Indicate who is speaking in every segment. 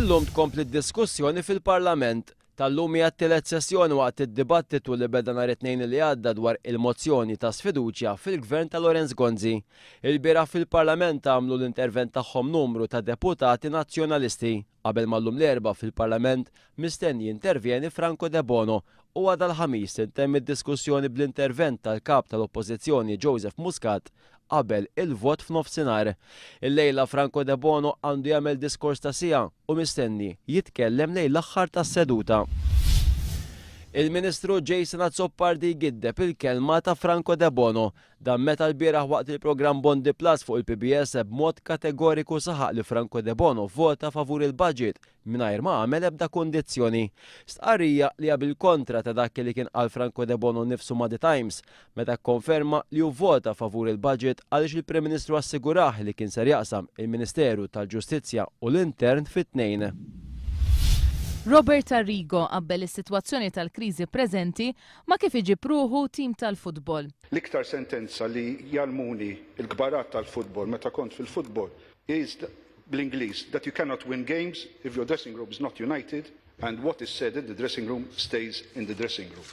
Speaker 1: Illum tkompli d-diskussjoni fil-Parlament. Tal-lum hija t-tielet sessjoni waqt id-dibattitu li beda nhar it-tnejn li għadda dwar il-mozzjoni ta' sfiduċja fil-gvern ta' Lorenz Gonzi. Il-bieraħ fil-Parlament għamlu l-intervent tagħhom numru ta' deputati nazzjonalisti. Qabel mal-lum l-erba' fil-Parlament mistenni jintervjeni Franco De Bono u għada l-ħamis intemm id-diskussjoni bl-intervent tal-kap tal-Oppożizzjoni Joseph Muscat qabel il-vot f'nofsinhar. Il-lejla Franco De Bono għandu jagħmel diskors ta' siegħa u mistenni jitkellem lejn l-aħħar tas-seduta. Il-Ministru Jason Azzopardi jgiddeb il-kelma ta' Franco De Bono dan meta l-bieraħ waqt il-programm Bondi Plus fuq il-PBS b'mod kategoriku saħaq li Franco De Bono vota favur il-budget mingħajr ma għamel ebda kundizzjoni. Stqarrija li bil kontra ta' dak li kien qal Franco De Bono nnifsu ma' The Times meta kkonferma li hu vota favur il-budget għaliex il-Prim Ministru assigurah li kien ser jaqsam il-Ministeru tal-Ġustizzja u l-Intern fit-tnejn.
Speaker 2: Robert Arrigo qabbel is-sitwazzjoni tal-kriżi preżenti ma kif iġib ruħu tim tal-futbol.
Speaker 3: L-iktar sentenza li jalmuni l-kbarat tal-futbol meta kont fil-futbol is bl-Ingliż that you cannot win games if your dressing room is not united and what is said in the dressing room stays in the dressing room.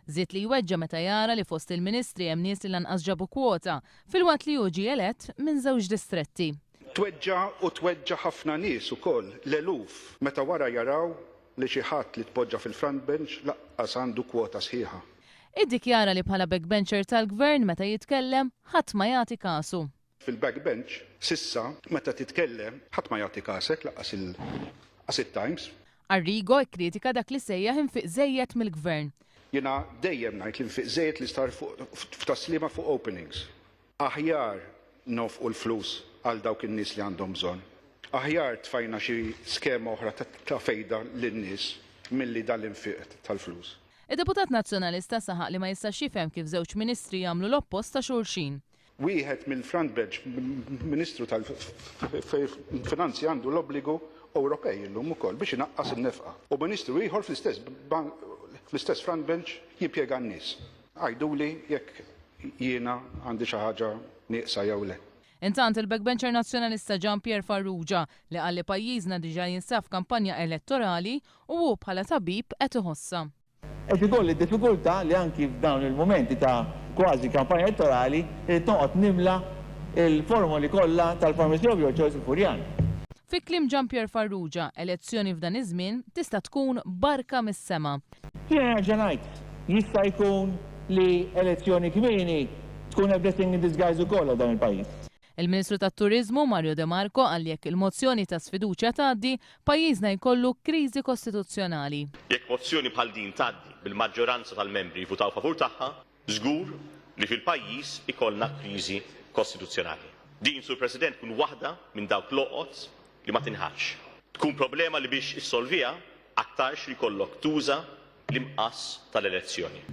Speaker 2: Żied li jweġġa meta jara li fost il-Ministri hemm nies li lanqas ġabu kwota filwaqt li hu ġie elett minn żewġ distretti.
Speaker 3: Tweġġa ħafna nies ukoll l-eluf meta wara jaraw li xi ħadd li tpoġġa fil-front bench laqqas għandu kwota sħiħa.
Speaker 2: Iddikjara li bħala backbencher tal-gvern meta jitkellem ħadd ma jagħti kasu.
Speaker 3: Fil-backbench sissa meta titkellem ħadd ma jagħti kasek laqqas il-Times.
Speaker 2: Arrigo kkritika dak li sejjaħ infiq żejjed mill-gvern.
Speaker 3: Jiena dejjem ngħid li nfiq żejjed li star f'taslima fuq openings. Aħjar nofqu l-flus għal dawk in-nies li għandhom bżonn. Aħjar tfajna xi skema oħra ta' fejda lin-nies milli dal-infiq tal-flus.
Speaker 2: Id-deputat nazzjonalista saħaq li ma jistax jifhem kif żewġ ministri jagħmlu l-oppost ta' xulxin.
Speaker 3: Wieħed mill-front bench Ministru tal-Finanzi għandu l-obbligu Ewropej illum ukoll biex inaqqas in-nefqa. U Ministru ieħor fl-istess front bench jimpjega n-nies. Għajduli jekk jiena għandi xi ħaġa nieqsa jew le.
Speaker 2: Intant il-backbencher nazzjonalista Jean-Pierre Farrugia li qal li pajjiżna diġà jinsab kampanja elettorali u hu bħala tabib qed iħossa.
Speaker 4: Qed ikolli diffikultà li anki f'dawn il-momenti ta' kważi kampanja elettorali li toqgħod nimla il-formuli kollha tal-Farmaceutika Joseph Furjan.
Speaker 2: Fi kliem Jean-Pierre Farrugia, elezzjoni f'dan iż-żmien tista' tkun barka mis-sema.
Speaker 4: Jien nerġa' ngħid, jista' jkun li elezzjoni kmieni tkun a blessing in disguise ukoll dan il-pajjiż.
Speaker 2: Il-Ministru tat-Turiżmu Mario De Marco qal jekk il-mozzjoni ta' sfiduċja tgħaddi pajjiżna jkollu kriżi kostituzzjonali.
Speaker 5: Jekk mozzjoni bħal din tgħaddi bil-maġġoranza tal-membri jvutaw favur tagħha, żgur li fil-pajjiż ikollna kriżi kostituzzjonali. Din, Sur President, tkun waħda minn dawk l-oqgħod li ma tinħarx. Tkun problema li biex issolvija aktarx li jkollok tuża l-imqas tal-elezzjoni.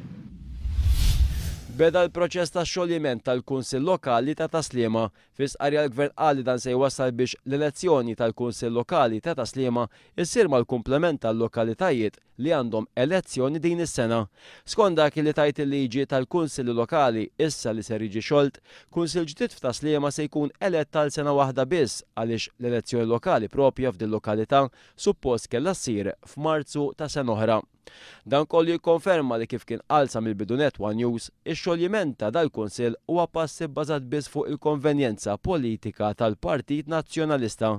Speaker 1: Beda l-proċess ta' xogħliment tal-Kunsill Lokali ta' Taslima. Fis-qarja l-Gvern qal li dan se jwassal biex l-elezzjoni tal-Kunsill Lokali ta' Taslima issir mal-kumplament tal-lokalitajiet li għandhom elezzjoni din is-sena. Skont dak li tajt il-liġi tal-Kunsill Lokali issa li ser jiġi xolt, kunsill ġdid f'Taslima se jkun elett tal-sena waħda biss għaliex l-elezzjoni lokali propja f'din lokalità suppost kellha ssir f'Marzu ta' sena oħra. Dan kollu jikkonferma li kif kien qalsa mill-bidunet One News, ix-xogħliment ta' dal-Kunsill huwa passi bbażat biss fuq il-konvenjenza politika tal-Partit Nazzjonalista.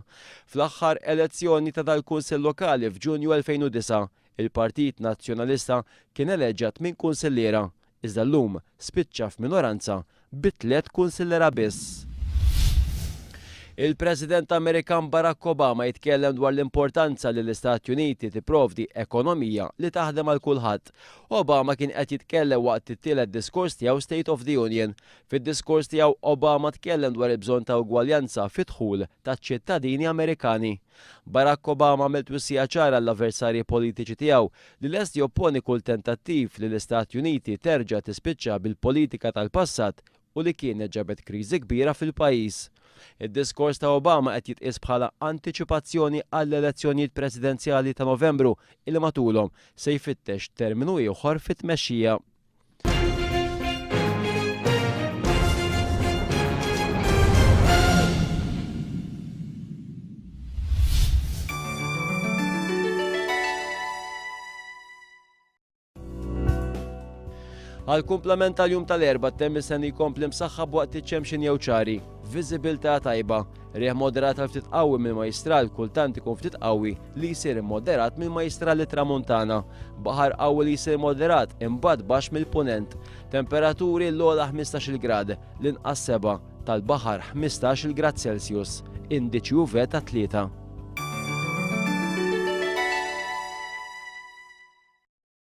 Speaker 1: Fl-aħħar elezzjoni ta' dal-Kunsill Lokali f'Ġunju 2009, il-Partit Nazzjonalista kien eleġġat minn kunsilliera, iżda llum spiċċa f'minoranza b'3 kunsillera biss. Il-President Amerikan Barack Obama jitkellem dwar l-importanza li l-Istati Uniti tipprovdi ekonomija li taħdem għal kulħadd. Obama kien qed jitkellem waqt it-tielet diskors tiegħu State of the Union. Fid-diskors tiegħu Obama tkellem dwar il-bżonn ta' ugwaljanza fid-dħul taċ-ċittadini Amerikani. Barack Obama għamel twissija ċara l-avversarji politiċi tiegħu li lest jopponi kull tentattiv li l-Istati Uniti terġa' tispiċċa bil-politika tal-passat u li kienet ġabet kriżi kbira fil-pajjiż. Id-diskors ta' Obama qed jitqies bħala antiċipazzjoni għall-elezzjonijiet presidenzjali ta' Novembru illi matulhom se jfittex terminu ieħor fit-tmexxija. Għal kumplament tal-jum tal-erba temmi sen jkompli msaħħa b'waqt iċ-ċemxin jew ċari. Viżibilità tajba, rieħ moderat għal ftit qawwi mill-Majstral kultant ikun ftit qawwi li jsir immoderat mill-Majstral li tramuntana. Baħar qawwi li jsir moderat imbagħad baxx mill-punent. Temperaturi l-ogħla 15 grad, l-inqas 7 tal-baħar 15 grad Celsius. Indiċi UV ta' 3.